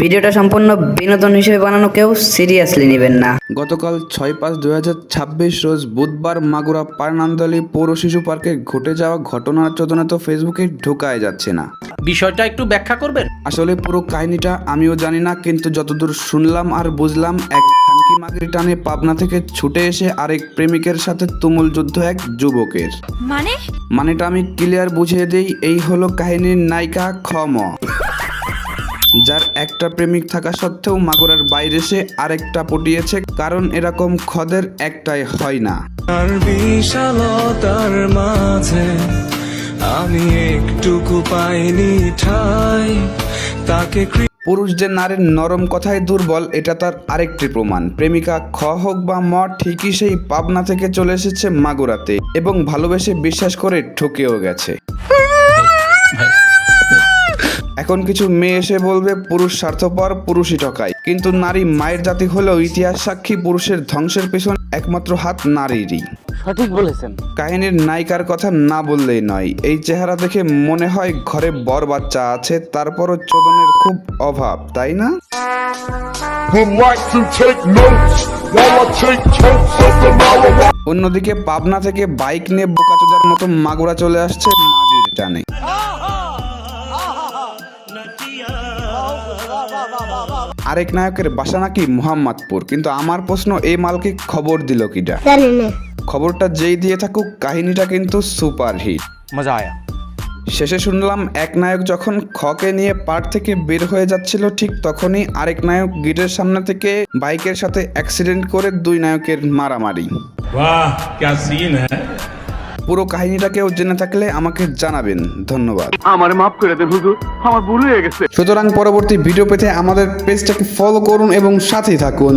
ভিডিওটা সম্পূর্ণ বিনোদন হিসেবে বানানো, কেউ সিরিয়াসলি নেবেন না। গতকাল 6/5/2026 রোজ বুধবার মাগুরা পারনান্দলি পৌর শিশু পার্কে ঘটে যাওয়া ঘটনার চোদনা তো ফেসবুকে ঢোকায় যাচ্ছে না। বিষয়টা একটু ব্যাখ্যা করবেন? আসলে পুরো কাহিনীটা আমিও জানি না, কিন্তু যতদূর শুনলাম আর বুঝলাম, এক খানকি মাগরি টানে পাবনা থেকে ছুটে এসে আরেক প্রেমিকের সাথে তুমুল যুদ্ধ এক যুবকের। মানেটা আমি ক্লিয়ার বুঝিয়ে দিই, এই হলো কাহিনীর নায়িকা ক্ষম, যার একটা প্রেমিক থাকা সত্ত্বেও মাগুরার বাইরে সে আরেকটা পটিয়েছে, কারণ এরকম খদের একটাই হয় না। আর বিশালতার মাঝে আমি একটুকু পাইনি ঠাই, তাকে পুরুষ যে নারীর নরম কথায় দুর্বল, এটা তার আরেকটি প্রমাণ। প্রেমিকা খ হোক বা ম ঠিকই সেই পাবনা থেকে চলে এসেছে মাগুরাতে এবং ভালোবেসে বিশ্বাস করে ঠকেও গেছে। এখন কিছু মেয়ে এসে বলবে পুরুষ স্বার্থপর, পুরুষই ঠকায়, কিন্তু নারী মায়ের জাতি হলেও ইতিহাস সাক্ষী পুরুষের ধ্বংসের পেছনে একমাত্র হাত নারীরই। সঠিক বলেছেন। কাহিনীর নায়িকার কথা না বললেই নয়, এই চেহারা দেখে মনে হয় ঘরে বর বাচ্চা আছে, তারপরও চোদনের খুব অভাব, তাই না? অন্যদিকে পাবনা থেকে বাইক নিয়ে বোকাচোদার মতো মাগুরা চলে আসছে মাগির টানে। আরেক নায়কের বাসা নাকি মোহাম্মদপুর, কিন্তু আমার প্রশ্ন, এই মালকে খবর দিল কিটা? খবরটা যেই দিয়ে থাকুক, কাহিনীটা কিন্তু সুপার হিট। মজা আয়া। শেষে শুনলাম এক নায়ক যখন খকে নিয়ে পার্ক থেকে বের হয়ে যাচ্ছিল, ঠিক তখনই আরেক নায়ক গেটের সামনে থেকে বাইকের সাথে অ্যাক্সিডেন্ট করে দুই নায়কের মারামারি। वाह क्या सीन है। পুরো কাহিনীটা কেউ জেনে থাকলে আমাকে জানাবেন। ধন্যবাদ। আমারে মাফ করে দেন হুজুর, আমার ভুল হয়ে গেছে। সুতরাং পরবর্তী ভিডিও পেতে আমাদের পেজটাকে ফলো করুন এবং সাথেই থাকুন।